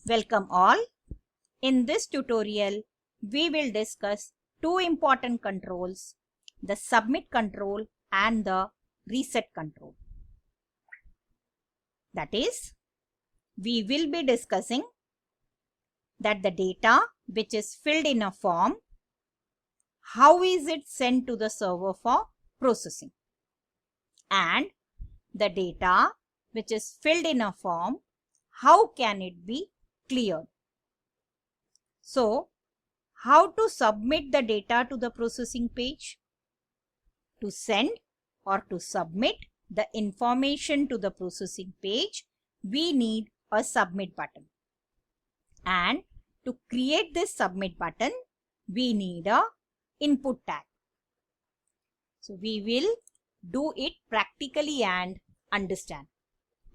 Welcome all. In this tutorial, we will discuss two important controls, the submit control and the reset control. That is, we will be discussing that the data which is filled in a form, how is it sent to the server for processing, and the data which is filled in a form, how can it be cleared. So, how to submit the data to the processing page? To send or to submit the information to the processing page, we need a submit button. And to create this submit button, we need a input tag. So we will do it practically and understand.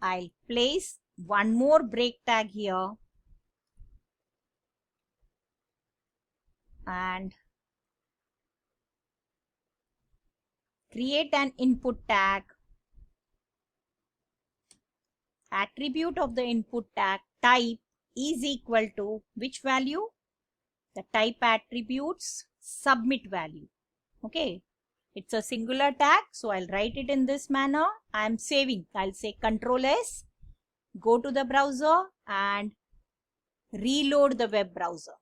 I'll place one more break tag here and create an input tag. Attribute of the input tag type is equal to which value? The type attributes submit value. Okay, it's a singular tag, so I'll write it in this manner. I'm saving. I'll say Control S, go to the browser and reload the web browser.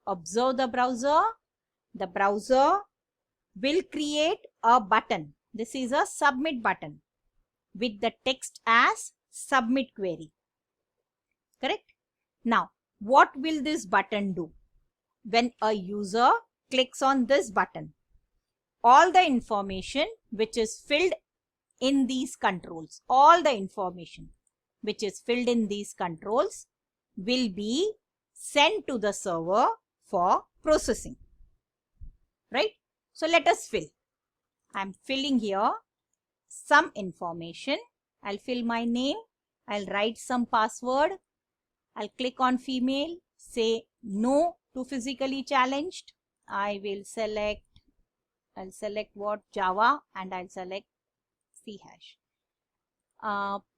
Observe the browser. The browser will create a button. This is a submit button with the text as submit query. Correct? Now, what will this button do? When a user clicks on this button, all the information which is filled in these controls, all the information which is filled in these controls will be sent to the server for processing. Right? So let us fill. I'm filling here some information. I'll fill my name. I'll write some password. I'll click on female, say no to physically challenged. I'll select what? Java, and I'll select C#.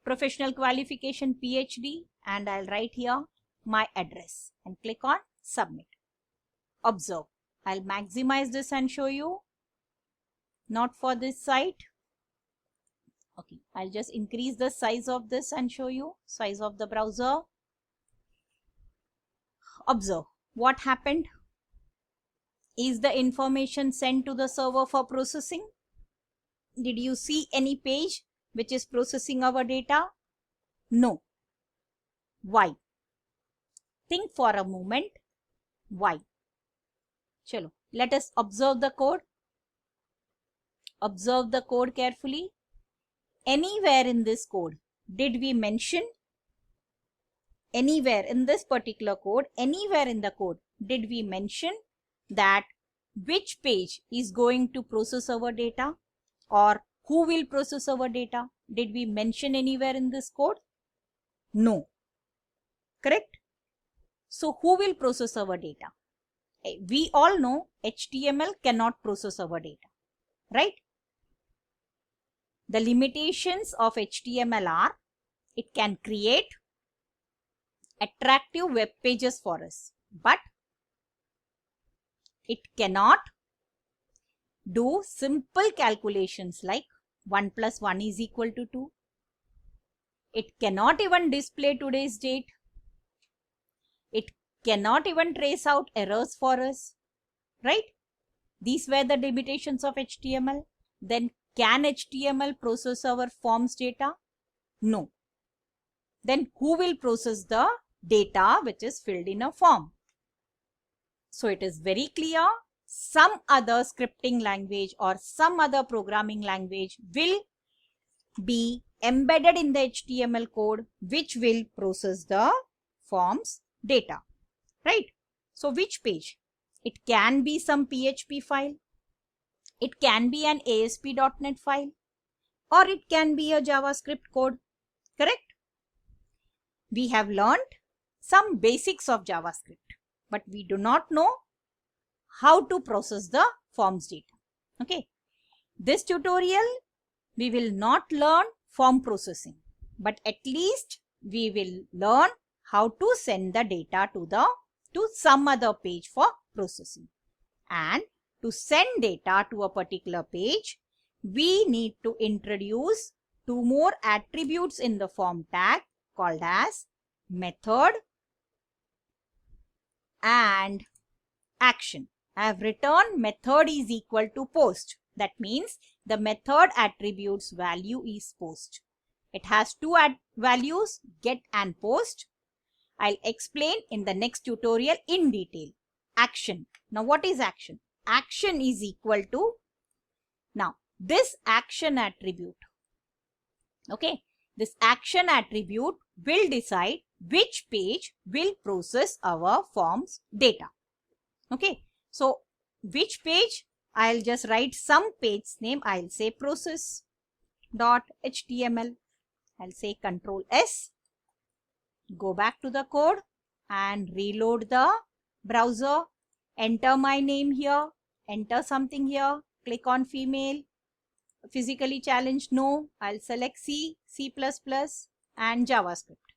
Professional qualification PhD, and I'll write here my address and click on submit. Observe. I'll maximize this and show you. Not for this site. Okay, I'll just increase the size of this and show you. Size of the browser. Observe. What happened? Is the information sent to the server for processing? Did you see any page which is processing our data? No. Why? Think for a moment. Why? Chalo, let us observe the code. Observe the code carefully. Anywhere in this code, did we mention? Anywhere in this particular code, anywhere in the code, did we mention that which page is going to process our data or who will process our data? Did we mention anywhere in this code? No. Correct? So who will process our data? We all know HTML cannot process our data, right? The limitations of HTML are it can create attractive web pages for us, but it cannot do simple calculations like 1 plus 1 is equal to 2. It cannot even display today's date. It cannot even trace out errors for us, right? These were the limitations of HTML. Then can HTML process our forms data? No. Then who will process the data which is filled in a form? So it is very clear, some other scripting language or some other programming language will be embedded in the HTML code which will process the forms data, right? So which page? It can be some PHP file, it can be an ASP.NET file, or it can be a JavaScript code, correct? We have learned some basics of JavaScript, but we do not know how to process the forms data. Okay, this tutorial we will not learn form processing, but at least we will learn how to send the data to some other page for processing. And to send data to a particular page, we need to introduce two more attributes in the form tag called as method and action. I have written method is equal to post. That means the method attribute's value is post. It has two values, get and post. I'll explain in the next tutorial in detail. Action. Now what is action? Action is equal to, now this action attribute. Okay, this action attribute will decide which page will process our forms data. Okay, so which page? I'll just write some page name. I'll say process.html. I'll say Control S. Go back to the code and reload the browser. Enter my name here. Enter something here. Click on female. Physically challenged, no. I'll select C, C++ and JavaScript.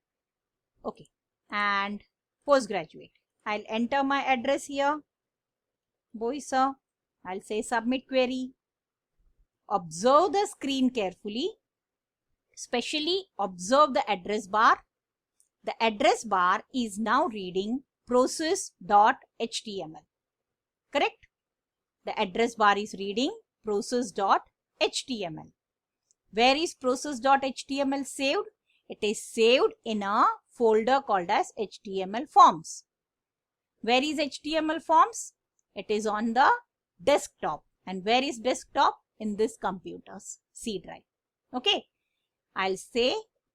Okay. And postgraduate. I'll enter my address here. Boisa. I'll say submit query. Observe the screen carefully. Especially observe the address bar. The address bar is now reading process.html. Correct? The address bar is reading process.html. Where is process.html saved? It is saved in a folder called as HTML forms. Where is HTML forms? It is on the desktop. And where is desktop? In this computer's C drive. Okay. I'll say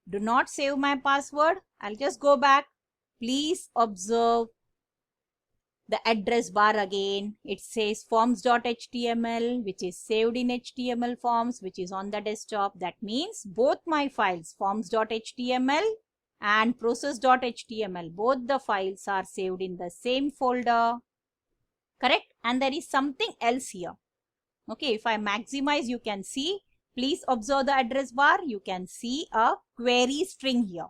do not save my password. I'll just go back. Please observe the address bar again. It says forms.html, which is saved in HTML forms, which is on the desktop. That means both my files, forms.html and process.html, both the files are saved in the same folder. Correct? And there is something else here. Okay, if I maximize, you can see. Please observe the address bar. You can see a query string here.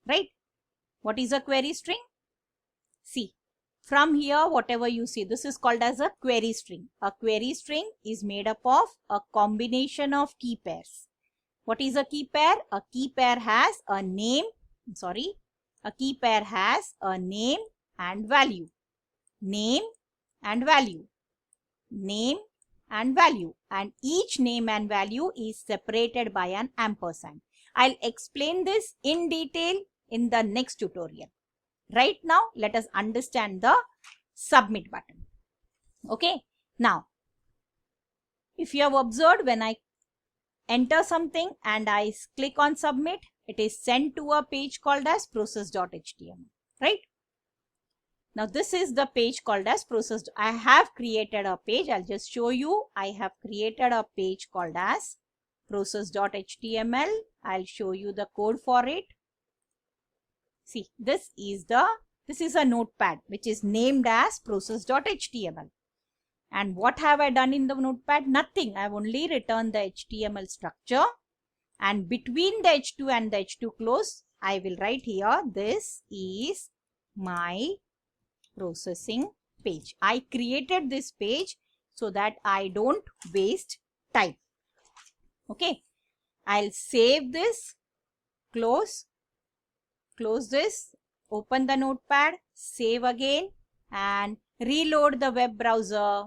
Right? What is a query string? See, from here, whatever you see, this is called as a query string. A query string is made up of a combination of key pairs. What is a key pair? A key pair has a name. A key pair has a name and value. Name and value. Name and value, and each name and value is separated by an ampersand. I'll explain this in detail in the next tutorial. Right now, let us understand the submit button. Okay, now if you have observed, when I enter something and I click on submit, it is sent to a page called as process.html. Right? Now this is the page called as process. I have created a page. I'll just show you. I have created a page called as process.html. I'll show you the code for it. See, this is a notepad which is named as process.html. And what have I done in the notepad? Nothing. I've only returned the HTML structure. And between the H2 and the H2 close, I will write here, this is my processing page. I created this page so that I don't waste time. Okay. I'll save this, close this, open the notepad, save again and reload the web browser.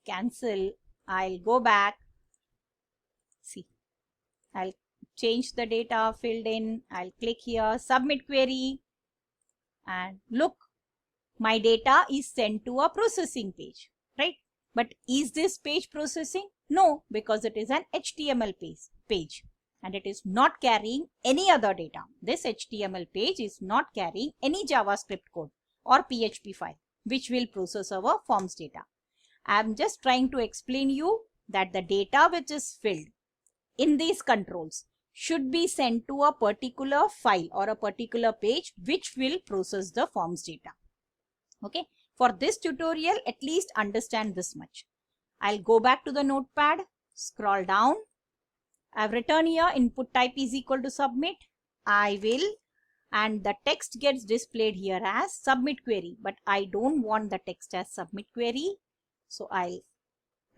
Cancel. I'll go back. See, I'll change the data filled in. I'll click here, submit query, and look, my data is sent to a processing page, right? But is this page processing? No, because it is an HTML page and it is not carrying any other data. This HTML page is not carrying any JavaScript code or PHP file which will process our forms data. I am just trying to explain you that the data which is filled in these controls should be sent to a particular file or a particular page which will process the forms data. Okay, for this tutorial, at least understand this much. I'll go back to the notepad, scroll down. I've written here input type is equal to submit. I and the text gets displayed here as submit query, but I don't want the text as submit query. So I'll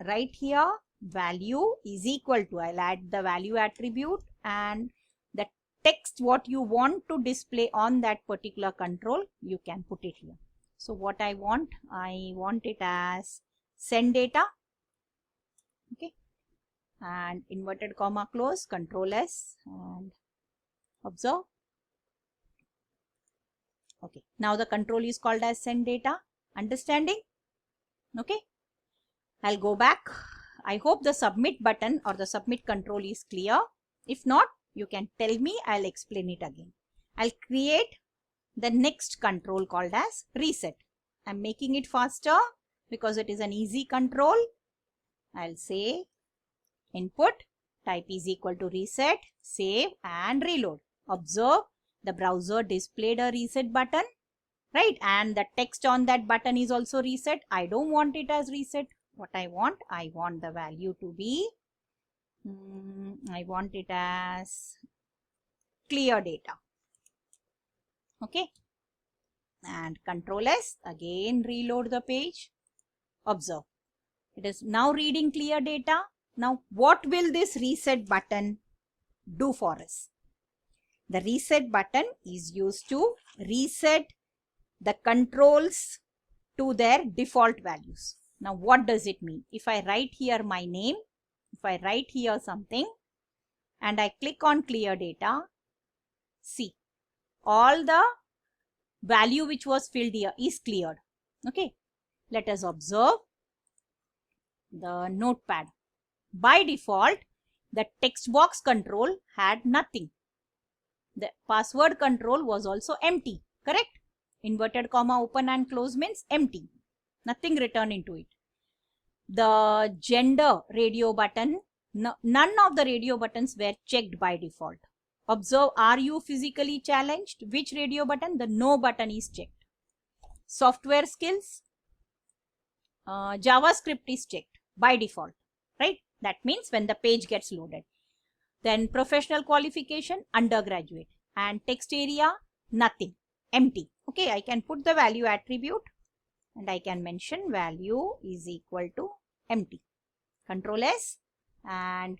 write here value is equal to, I'll add the value attribute, and the text what you want to display on that particular control, you can put it here. So what I want it as send data, okay, and inverted comma close, control S, and observe. Okay, now the control is called as send data. Understanding? Okay, I'll go back. I hope the submit button or the submit control is clear. If not, you can tell me, I'll explain it again. I'll create the next control called as reset. I'm making it faster because it is an easy control. I'll say input type is equal to reset, save and reload. Observe, the browser displayed a reset button, right? And the text on that button is also reset. I don't want it as reset. What I want the value to be, I want it as clear data. Okay. And control S, again reload the page. Observe, it is now reading clear data. Now what will this reset button do for us? The reset button is used to reset the controls to their default values. Now what does it mean? If I write here my name, if I write here something and I click on clear data, see, all the value which was filled here is cleared. Okay, let us observe the notepad. By default, the text box control had nothing. The password control was also empty, correct? Inverted comma open and close means empty. Nothing written into it. The gender radio button, none of the radio buttons were checked by default. Observe, are you physically challenged? Which radio button? The no button is checked. Software skills, JavaScript is checked by default, right? That means when the page gets loaded. Then professional qualification, undergraduate, and text area, nothing, empty. Okay, I can put the value attribute and I can mention value is equal to empty. Control S and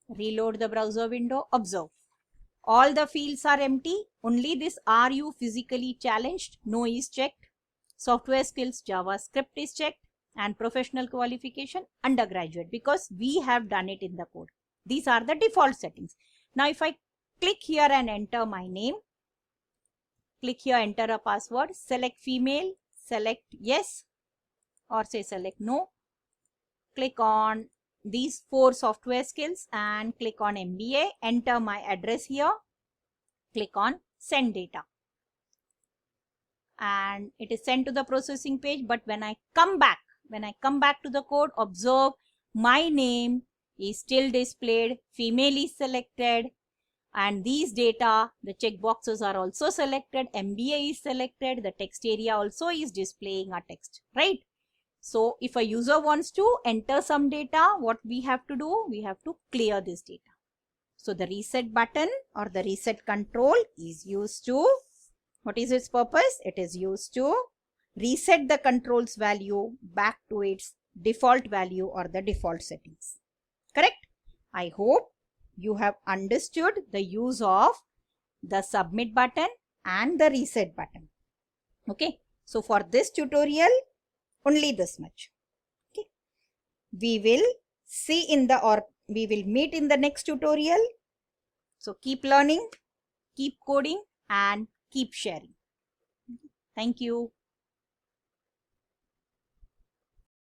reload the browser window. Observe, all the fields are empty. Only this are you physically challenged, no is checked. Software skills, JavaScript is checked, and professional qualification, undergraduate, because we have done it in the code. These are the default settings. Now if I click here and enter my name, click here, enter a password, select female, select yes, or say select no. Click on these 4 software skills and click on MBA, enter my address here, click on send data. And it is sent to the processing page, but when I come back to the code, observe my name is still displayed, female is selected, and these data, the checkboxes are also selected, MBA is selected, the text area also is displaying a text, right? So if a user wants to enter some data, what we have to do? We have to clear this data. So the reset button or the reset control is used to, what is its purpose? It is used to reset the control's value back to its default value or the default settings. Correct? I hope you have understood the use of the submit button and the reset button. Okay. So for this tutorial, only this much. Okay. We will see we will meet in the next tutorial. So keep learning, keep coding and keep sharing. Thank you.